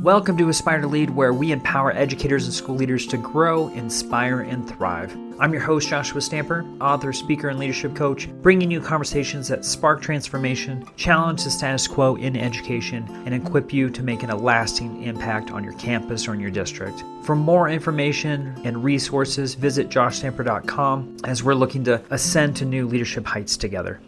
Welcome to Aspire to Lead, where we empower educators and school leaders to grow, inspire, and thrive. I'm your host, Joshua Stamper, author, speaker, and leadership coach, bringing you conversations that spark transformation, challenge the status quo in education, and equip you to make a lasting impact on your campus or in your district. For more information and resources, visit joshstamper.com as we're looking to ascend to new leadership heights together.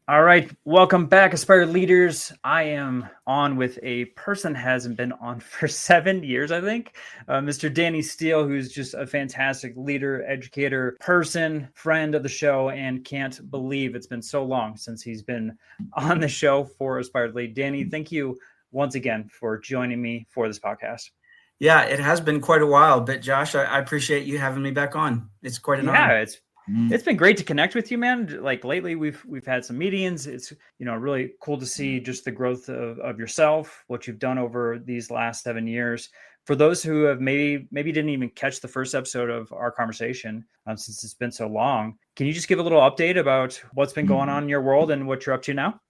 All right, welcome back, Aspire Leaders. I am on with a person hasn't been on for 7 years, I think, Mr. Danny Steele, who's just a fantastic leader, educator, person, friend of the show, and can't believe it's been so long since he's been on the show for Aspire to Lead. Danny, thank you once again for joining me for this podcast. Yeah, it has been quite a while, but Josh, I appreciate you having me back on. It's quite an honor. It's been great to connect with you, man. Like lately we've had some meetings. It's, really cool to see just the growth of yourself, what you've done over these last 7 years. For those who have maybe didn't even catch the first episode of our conversation, since it's been so long, can you just give a little update about what's been going on in your world and what you're up to now?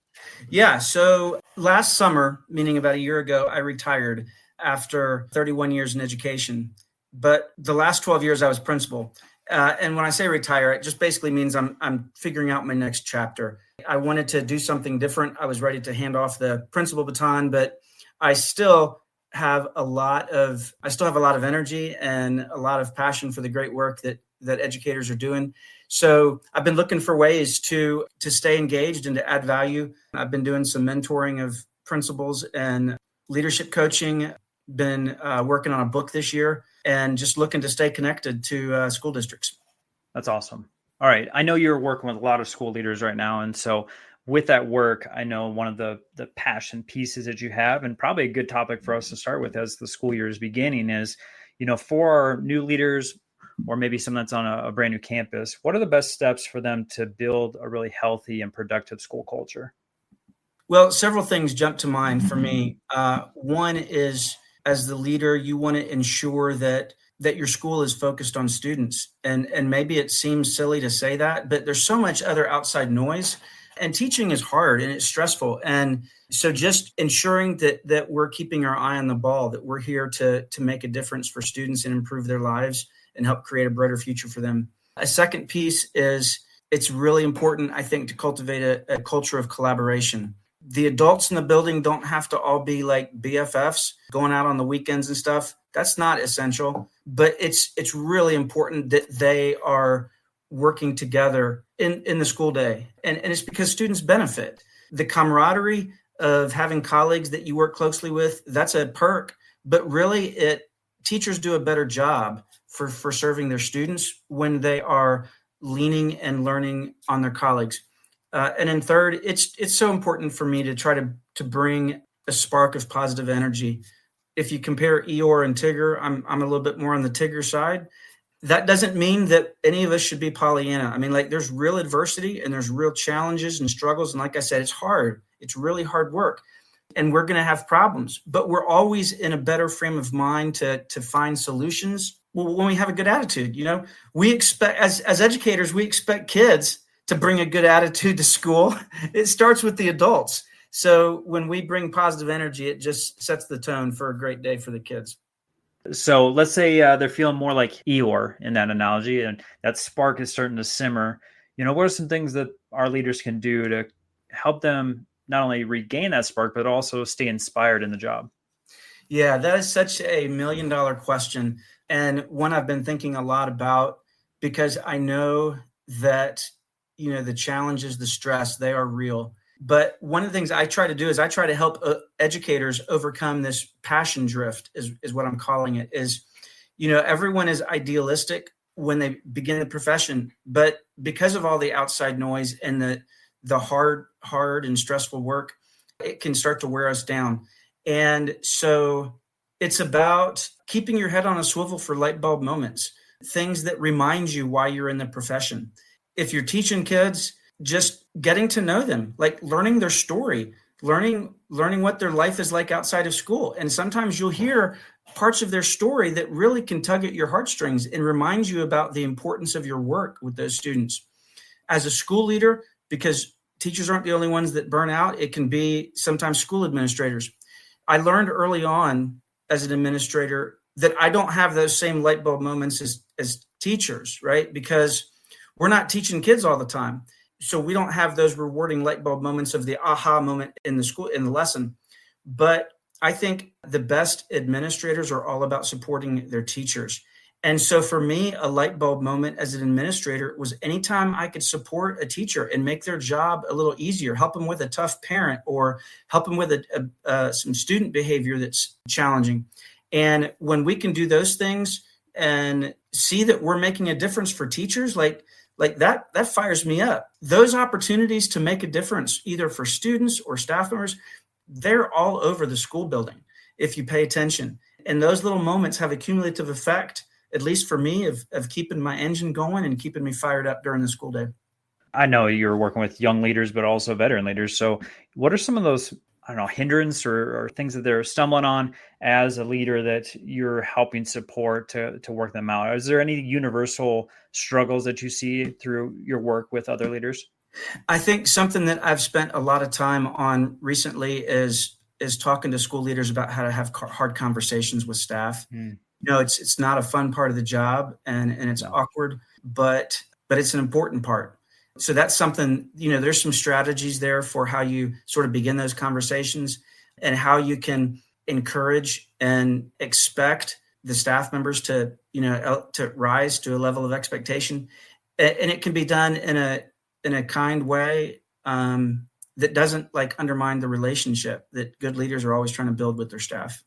Yeah. So last summer, meaning about a year ago, I retired after 31 years in education. But the last 12 years I was principal. And when I say retire, it just basically means I'm figuring out my next chapter. I wanted to do something different. I was ready to hand off the principal baton, but I still have a lot of energy and a lot of passion for the great work that educators are doing. So I've been looking for ways to stay engaged and to add value. I've been doing some mentoring of principals and leadership coaching. Been working on a book this year and just looking to stay connected to school districts. That's awesome. All right. I know you're working with a lot of school leaders right now. And so with that work, I know one of the passion pieces that you have, and probably a good topic for us to start with as the school year is beginning, is, for our new leaders, or maybe someone that's on a brand new campus, what are the best steps for them to build a really healthy and productive school culture? Well, several things jump to mind for me. One is, as the leader, you want to ensure that your school is focused on students. And maybe it seems silly to say that, but there's so much other outside noise, and teaching is hard and it's stressful. And so just ensuring that we're keeping our eye on the ball, that we're here to make a difference for students and improve their lives and help create a brighter future for them. A second piece is it's really important, I think, to cultivate a culture of collaboration. The adults in the building don't have to all be like BFFs going out on the weekends and stuff. That's not essential, but it's really important that they are working together in the school day. And it's because students benefit. The camaraderie of having colleagues that you work closely with, that's a perk, but really teachers do a better job for serving their students when they are leaning and learning on their colleagues. And then third, it's so important for me to try to bring a spark of positive energy. If you compare Eeyore and Tigger, I'm a little bit more on the Tigger side. That doesn't mean that any of us should be Pollyanna. I mean, like, there's real adversity and there's real challenges and struggles. And like I said, it's hard. It's really hard work. And we're going to have problems, but we're always in a better frame of mind to find solutions. Well, when we have a good attitude, we expect, as educators, we expect kids to bring a good attitude to school. It starts with the adults. So when we bring positive energy, it just sets the tone for a great day for the kids. So let's say they're feeling more like Eeyore in that analogy, and that spark is starting to simmer. What are some things that our leaders can do to help them not only regain that spark, but also stay inspired in the job? Yeah, that is such a $1 million question, and one I've been thinking a lot about, because I know that the challenges, the stress, they are real. But one of the things I try to do is I try to help educators overcome this passion drift, is what I'm calling it. Is, everyone is idealistic when they begin the profession, but because of all the outside noise and the hard and stressful work, it can start to wear us down. And so it's about keeping your head on a swivel for light bulb moments, things that remind you why you're in the profession. If you're teaching kids, just getting to know them, like learning their story, learning what their life is like outside of school. And sometimes you'll hear parts of their story that really can tug at your heartstrings and remind you about the importance of your work with those students. As a school leader, because teachers aren't the only ones that burn out, it can be sometimes school administrators. I learned early on as an administrator that I don't have those same light bulb moments as teachers, right? Because we're not teaching kids all the time. So we don't have those rewarding light bulb moments of the aha moment in the lesson. But I think the best administrators are all about supporting their teachers. And so for me, a light bulb moment as an administrator was anytime I could support a teacher and make their job a little easier, help them with a tough parent or help them with some student behavior that's challenging. And when we can do those things and see that we're making a difference for teachers, like that fires me up. Those opportunities to make a difference, either for students or staff members, they're all over the school building if you pay attention. And those little moments have a cumulative effect, at least for me, of keeping my engine going and keeping me fired up during the school day. I know you're working with young leaders, but also veteran leaders. So what are some of those, I don't know, hindrance or things that they're stumbling on as a leader that you're helping support to work them out? Is there any universal struggles that you see through your work with other leaders? I think something that I've spent a lot of time on recently is talking to school leaders about how to have hard conversations with staff. It's not a fun part of the job and it's awkward, but it's an important part. So that's something, there's some strategies there for how you sort of begin those conversations and how you can encourage and expect the staff members to rise to a level of expectation. And it can be done in a kind way that doesn't undermine the relationship that good leaders are always trying to build with their staff.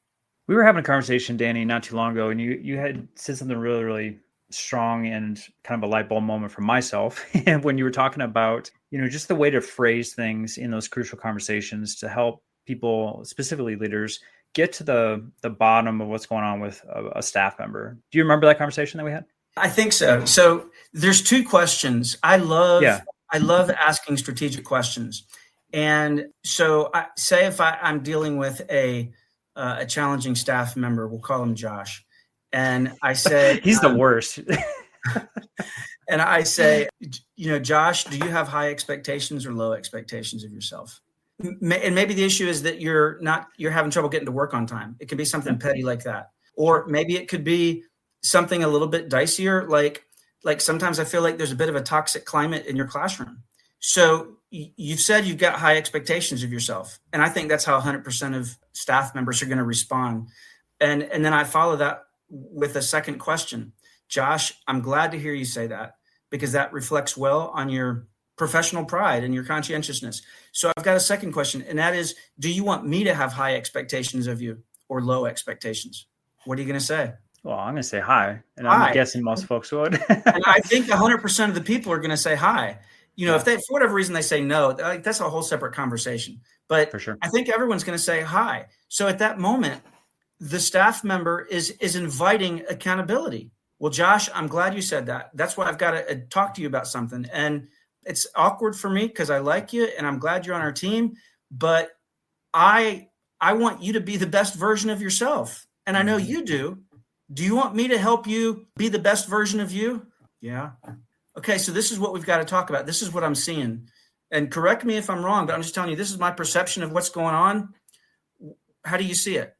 We were having a conversation, Danny, not too long ago, and you had said something really, really strong and kind of a light bulb moment for myself when you were talking about, just the way to phrase things in those crucial conversations to help people, specifically leaders, get to the bottom of what's going on with a staff member. Do you remember that conversation that we had? I think so. So there's two questions. I love asking strategic questions. And so if I'm dealing with a challenging staff member, we'll call him Josh. And I say, he's the worst. And I say, Josh, do you have high expectations or low expectations of yourself? And maybe the issue is that you're having trouble getting to work on time. It could be something petty like that. Or maybe it could be something a little bit dicier. Like sometimes I feel like there's a bit of a toxic climate in your classroom. So you've said you've got high expectations of yourself. And I think that's how 100% of staff members are going to respond. And then I follow that with a second question. Josh, I'm glad to hear you say that because that reflects well on your professional pride and your conscientiousness. So I've got a second question, and that is, do you want me to have high expectations of you or low expectations? What are you going to say? Well, I'm going to say hi, and hi. I'm guessing most folks would. And I think 100% of the people are going to say hi. If they, for whatever reason, they say no, that's a whole separate conversation. But for sure, I think everyone's going to say hi. So at that moment, the staff member is inviting accountability. Well, Josh, I'm glad you said that. That's why I've got to talk to you about something. And it's awkward for me because I like you and I'm glad you're on our team. But I want you to be the best version of yourself. And I know you do. Do you want me to help you be the best version of you? Yeah. Okay, so this is what we've got to talk about. This is what I'm seeing. And correct me if I'm wrong, but I'm just telling you, this is my perception of what's going on. How do you see it?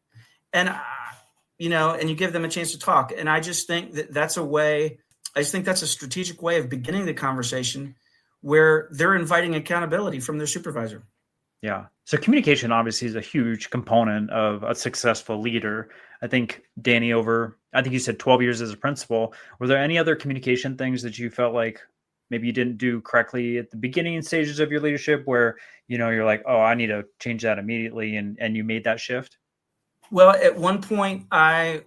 And, and you give them a chance to talk. And I just think that's a strategic way of beginning the conversation where they're inviting accountability from their supervisor. Yeah. So communication obviously is a huge component of a successful leader. I think, Danny, I think you said 12 years as a principal. Were there any other communication things that you felt like maybe you didn't do correctly at the beginning stages of your leadership where, you're like, oh, I need to change that immediately, and you made that shift? Well, at one point I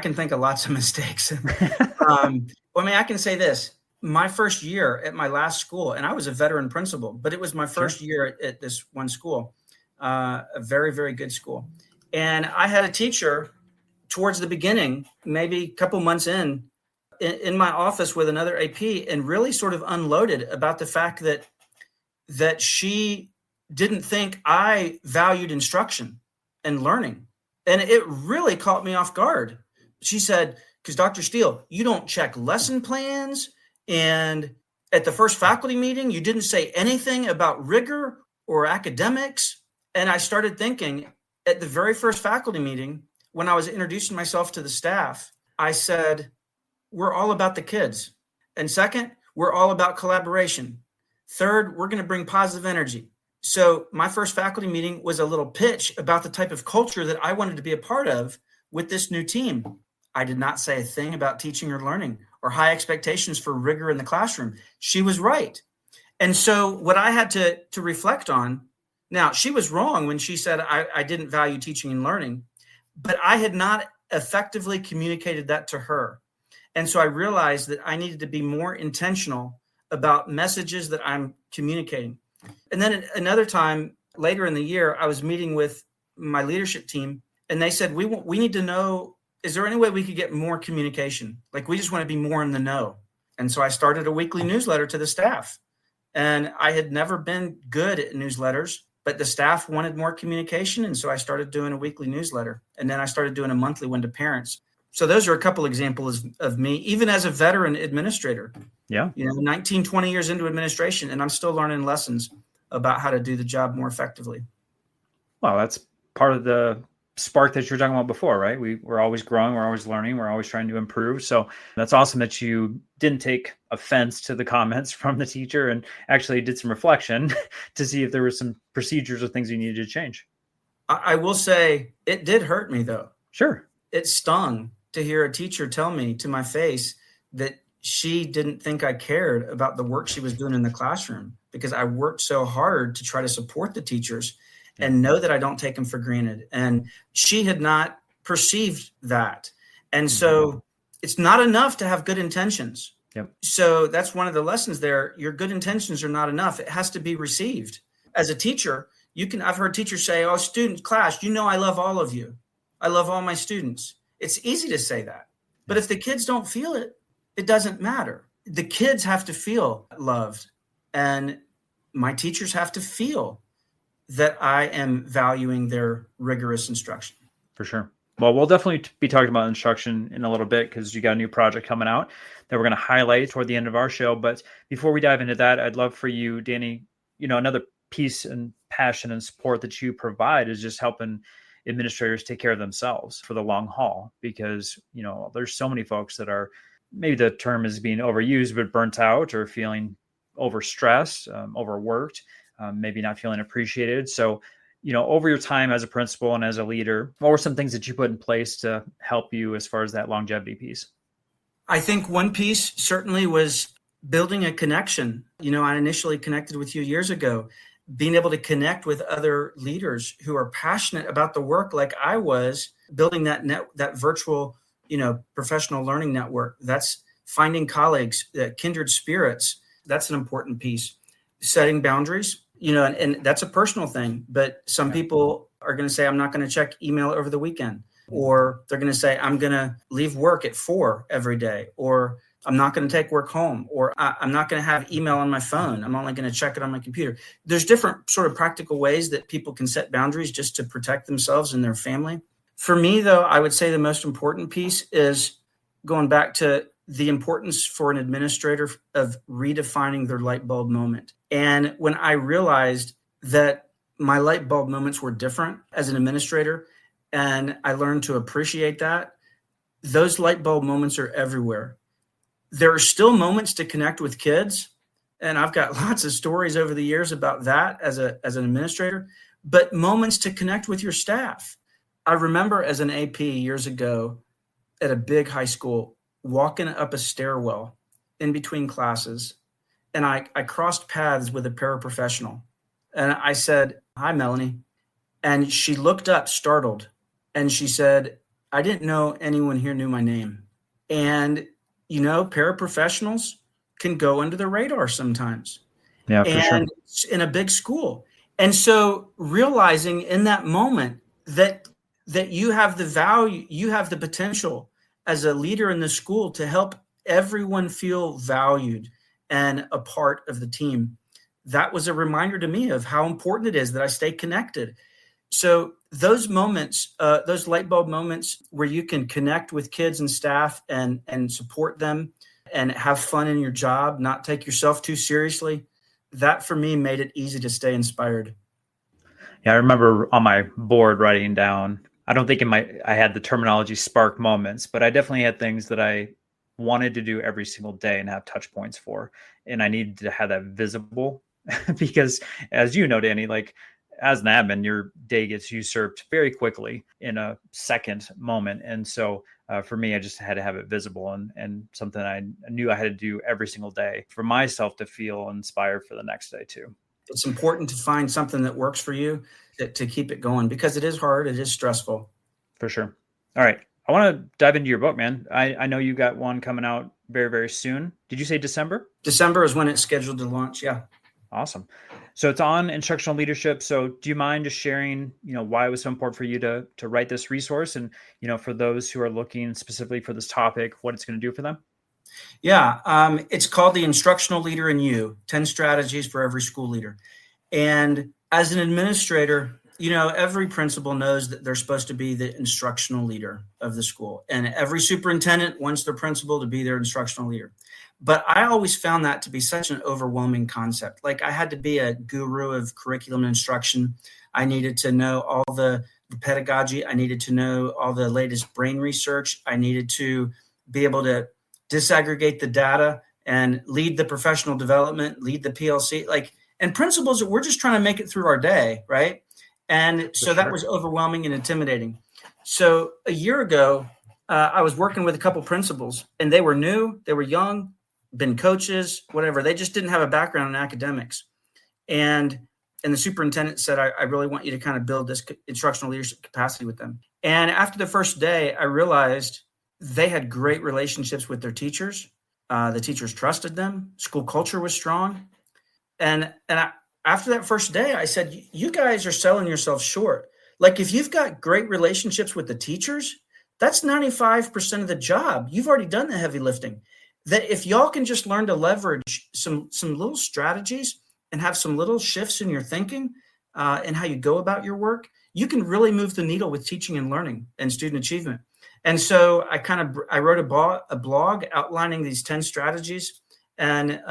can think of lots of mistakes. I can say this. My first year at my last school, and I was a veteran principal, but it was my first year at this one school, a very, very good school. And I had a teacher towards the beginning, maybe a couple months in my office with another AP, and really sort of unloaded about the fact that she didn't think I valued instruction and learning. And it really caught me off guard. She said, because Dr. Steele, you don't check lesson plans. And at the first faculty meeting, you didn't say anything about rigor or academics. And I started thinking, At the very first faculty meeting, when I was introducing myself to the staff, I said, we're all about the kids. And second, we're all about collaboration. Third, we're going to bring positive energy. So my first faculty meeting was a little pitch about the type of culture that I wanted to be a part of with this new team. I did not say a thing about teaching or learning or high expectations for rigor in the classroom. She was right. And so what I had to reflect on, now she was wrong when she said I didn't value teaching and learning, but I had not effectively communicated that to her. And so I realized that I needed to be more intentional about messages that I'm communicating. And then another time later in the year, I was meeting with my leadership team, and they said, we need to know, is there any way we could get more communication? Like, we just want to be more in the know. And so I started a weekly newsletter to the staff. And I had never been good at newsletters, but the staff wanted more communication. And so I started doing a weekly newsletter. And then I started doing a monthly one to parents. So those are a couple examples of me, even as a veteran administrator. Yeah. 19, 20 years into administration, and I'm still learning lessons about how to do the job more effectively. Well, that's part of the spark that you were talking about before, right? We're always growing, we're always learning, we're always trying to improve. So that's awesome that you didn't take offense to the comments from the teacher and actually did some reflection to see if there were some procedures or things you needed to change. I will say it did hurt me, though. Sure. It stung to hear a teacher tell me to my face that she didn't think I cared about the work she was doing in the classroom, because I worked so hard to try to support the teachers and know that I don't take them for granted. And she had not perceived that. And so it's not enough to have good intentions. Yep. So that's one of the lessons there. Your good intentions are not enough. It has to be received. As a teacher, I've heard teachers say, oh, student class, I love all of you. I love all my students. It's easy to say that. But if the kids don't feel it, it doesn't matter. The kids have to feel loved. And my teachers have to feel that I am valuing their rigorous instruction. For sure. Well, we'll definitely be talking about instruction in a little bit, because you got a new project coming out that we're going to highlight toward the end of our show. But before we dive into that, I'd love for you, Danny, another piece and passion and support that you provide is just helping administrators take care of themselves for the long haul, because, there's so many folks that are, maybe the term is being overused, but burnt out or feeling overstressed, overworked, maybe not feeling appreciated. So, over your time as a principal and as a leader, what were some things that you put in place to help you as far as that longevity piece? I think one piece certainly was building a connection. I initially connected with you years ago, being able to connect with other leaders who are passionate about the work like I was, building that virtual, professional learning network. That's finding colleagues, kindred spirits. That's an important piece. Setting boundaries, and that's a personal thing, but some people are going to say, I'm not going to check email over the weekend, or they're going to say, I'm going to leave work at 4 every day, or I'm not going to take work home, or I'm not going to have email on my phone. I'm only going to check it on my computer. There's different sort of practical ways that people can set boundaries just to protect themselves and their family. For me, though, I would say the most important piece is going back to the importance for an administrator of redefining their light bulb moment. And when I realized that my light bulb moments were different as an administrator, and I learned to appreciate that, those light bulb moments are everywhere. There are still moments to connect with kids, and I've got lots of stories over the years about that as an administrator, but moments to connect with your staff. I remember as an AP years ago at a big high school, walking up a stairwell in between classes, and I crossed paths with a paraprofessional, and I said, "Hi, Melanie." And she looked up startled, and she said, "I didn't know anyone here knew my name." And paraprofessionals can go under the radar sometimes. Yeah, for sure. And in a big school. And so realizing in that moment that you have the value, you have the potential as a leader in the school to help everyone feel valued and a part of the team. That was a reminder to me of how important it is that I stay connected. So those moments, those light bulb moments where you can connect with kids and staff and support them and have fun in your job, not take yourself too seriously, that for me made it easy to stay inspired. Yeah, I remember on my board writing down, I don't think I had the terminology spark moments, but I definitely had things that I wanted to do every single day and have touch points for. And I needed to have that visible because as you know, Danny, like as an admin, your day gets usurped very quickly in a second moment. And so for me, I just had to have it visible and something I knew I had to do every single day for myself to feel inspired for the next day too. It's important to find something that works for you to keep it going, because it is hard. It is stressful. For sure. All right. I want to dive into your book, man. I know you got one coming out very, very soon. Did you say December? December is when it's scheduled to launch. Yeah. Awesome. So it's on instructional leadership. So do you mind just sharing, why it was so important for you to write this resource and, for those who are looking specifically for this topic, what it's going to do for them? Yeah. It's called The Instructional Leader in You, 10 Strategies for Every School Leader. And as an administrator, every principal knows that they're supposed to be the instructional leader of the school. And every superintendent wants their principal to be their instructional leader. But I always found that to be such an overwhelming concept. Like, I had to be a guru of curriculum and instruction. I needed to know all the pedagogy. I needed to know all the latest brain research. I needed to be able to disaggregate the data and lead the professional development, lead the PLC. And principals, we're just trying to make it through our day, right? And so that was overwhelming and intimidating. So a year ago, I was working with a couple principals, and they were new, they were young, been coaches, whatever. They just didn't have a background in academics. And the superintendent said, I really want you to kind of build this instructional leadership capacity with them. And after the first day, I realized they had great relationships with their teachers. The teachers trusted them. School culture was strong. And after that first day, I said, you guys are selling yourself short. Like, if you've got great relationships with the teachers, that's 95% of the job. You've already done the heavy lifting. That if y'all can just learn to leverage some little strategies and have some little shifts in your thinking and how you go about your work, you can really move the needle with teaching and learning and student achievement. And so I wrote a blog outlining these 10 strategies, and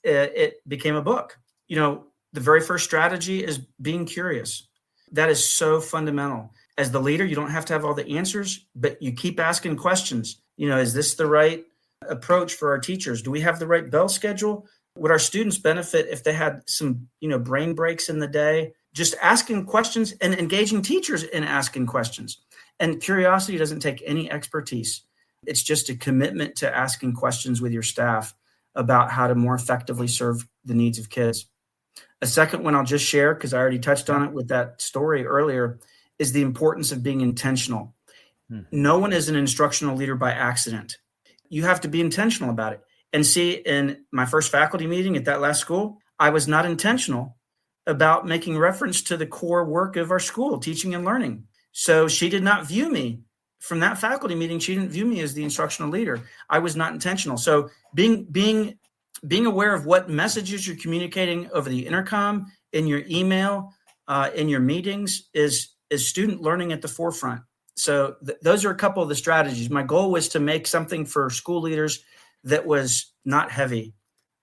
it became a book. The very first strategy is being curious. That is so fundamental. As the leader, you don't have to have all the answers, but you keep asking questions. Is this the right approach for our teachers? Do we have the right bell schedule? Would our students benefit if they had some, brain breaks in the day? Just asking questions and engaging teachers in asking questions. And curiosity doesn't take any expertise. It's just a commitment to asking questions with your staff about how to more effectively serve the needs of kids. A second one I'll just share, because I already touched on it with that story earlier, is the importance of being intentional. No one is an instructional leader by accident. You have to be intentional about it. And see, in my first faculty meeting at that last school, I was not intentional about making reference to the core work of our school, teaching and learning. So she did not view me from that faculty meeting. She didn't view me as the instructional leader. I was not intentional. So being aware of what messages you're communicating over the intercom, in your email, in your meetings is student learning at the forefront. So those are a couple of the strategies. My goal was to make something for school leaders that was not heavy.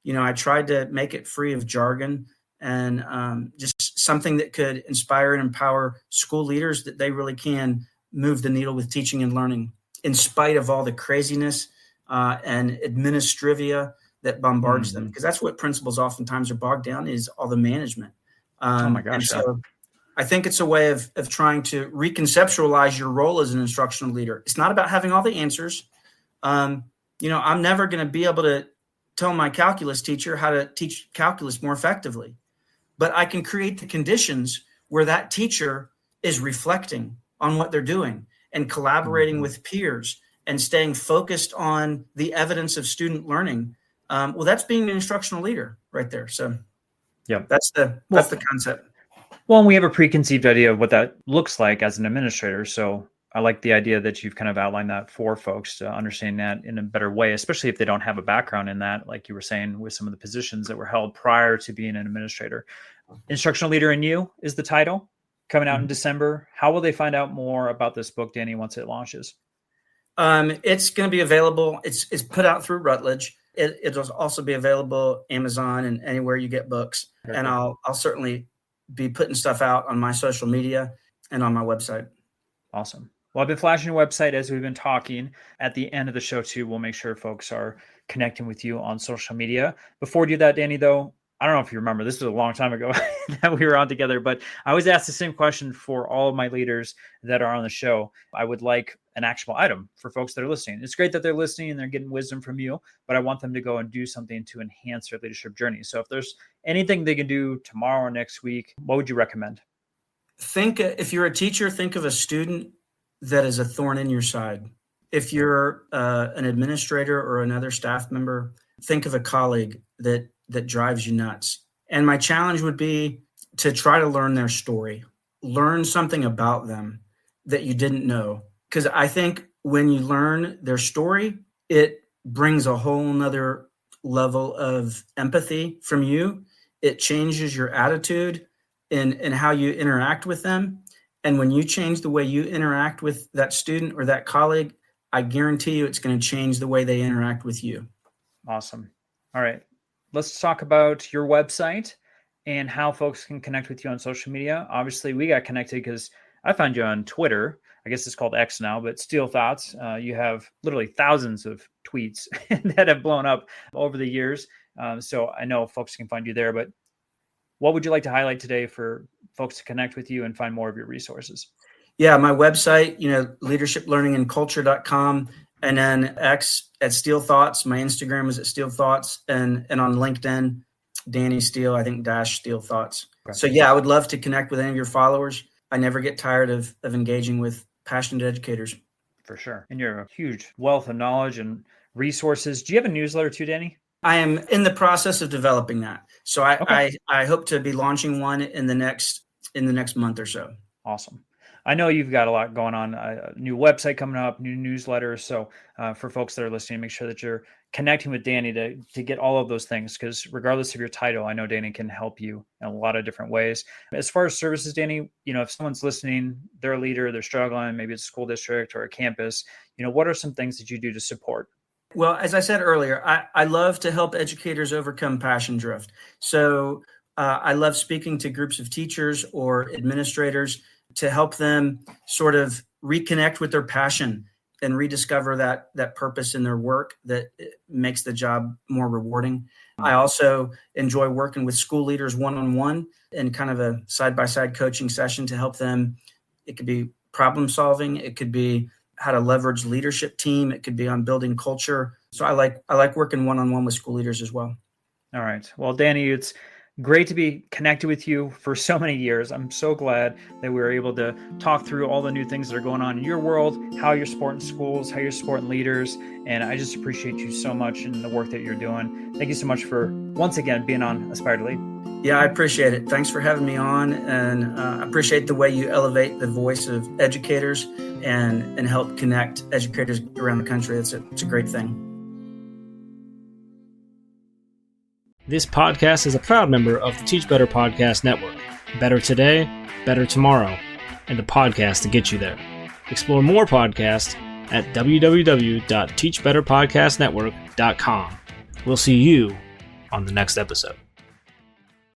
I tried to make it free of jargon and just something that could inspire and empower school leaders that they really can move the needle with teaching and learning in spite of all the craziness and administrivia that bombards them, because that's what principals oftentimes are bogged down, is all the management. Oh my gosh. And so I think it's a way of trying to reconceptualize your role as an instructional leader. It's not about having all the answers. I'm never going to be able to tell my calculus teacher how to teach calculus more effectively, but I can create the conditions where that teacher is reflecting on what they're doing and collaborating with peers and staying focused on the evidence of student learning. Well, that's being an instructional leader right there. So yeah, that's the concept. Well, we have a preconceived idea of what that looks like as an administrator. So I like the idea that you've kind of outlined that for folks to understand that in a better way, especially if they don't have a background in that, like you were saying, with some of the positions that were held prior to being an administrator. Instructional Leader in You is the title, coming out in December. How will they find out more about this book, Danny, once it launches? It's going to be available. It's put out through Routledge. It'll also be available Amazon and anywhere you get books. And I'll certainly be putting stuff out on my social media and on my website. Awesome. Well, I've been flashing your website as we've been talking. At the end of the show, too, we'll make sure folks are connecting with you on social media. Before we do that, Danny, though, I don't know if you remember, this was a long time ago that we were on together, but I always ask the same question for all of my leaders that are on the show. I would like an actionable item for folks that are listening. It's great that they're listening and they're getting wisdom from you, but I want them to go and do something to enhance their leadership journey. So if there's anything they can do tomorrow or next week, what would you recommend? If you're a teacher, think of a student that is a thorn in your side. If you're an administrator or another staff member, think of a colleague that drives you nuts. And my challenge would be to try to learn their story, learn something about them that you didn't know. Because I think when you learn their story, it brings a whole nother level of empathy from you. It changes your attitude in how you interact with them. And when you change the way you interact with that student or that colleague, I guarantee you it's going to change the way they interact with you. Awesome. All right. Let's talk about your website and how folks can connect with you on social media. Obviously, we got connected because I found you on Twitter. I guess it's called X now, but Steele Thoughts. You have literally thousands of tweets that have blown up over the years. So I know folks can find you there, but what would you like to highlight today for folks to connect with you and find more of your resources? Yeah, my website, leadershiplearningandculture.com, and then X at Steele Thoughts. My Instagram is at Steele Thoughts, and on LinkedIn, Danny Steele, I think _Steele Thoughts. Okay. So yeah, I would love to connect with any of your followers. I never get tired of engaging with passionate educators. For sure. And you're a huge wealth of knowledge and resources. Do you have a newsletter too, Danny? I am in the process of developing that. So I hope to be launching one in the next month or so. Awesome. I know you've got a lot going on, a new website coming up, new newsletters. So for folks that are listening, make sure that you're connecting with Danny to get all of those things, because regardless of your title, I know Danny can help you in a lot of different ways. As far as services, Danny, if someone's listening, they're a leader, they're struggling, maybe it's a school district or a campus, what are some things that you do to support? Well, as I said earlier, I love to help educators overcome passion drift. So I love speaking to groups of teachers or administrators to help them sort of reconnect with their passion and rediscover that purpose in their work that makes the job more rewarding. I also enjoy working with school leaders one-on-one in kind of a side-by-side coaching session to help them. It could be problem solving. It could be how to leverage leadership team. It could be on building culture. So I like working one-on-one with school leaders as well. All right. Well, Danny, it's great to be connected with you for so many years. I'm so glad that we were able to talk through all the new things that are going on in your world, how you're supporting schools, how you're supporting leaders. And I just appreciate you so much in the work that you're doing. Thank you so much for, once again, being on Aspire to Lead. Yeah, I appreciate it. Thanks for having me on. And I appreciate the way you elevate the voice of educators and help connect educators around the country. It's a great thing. This podcast is a proud member of the Teach Better Podcast Network. Better today, better tomorrow, and the podcast to get you there. Explore more podcasts at www.teachbetterpodcastnetwork.com. We'll see you on the next episode.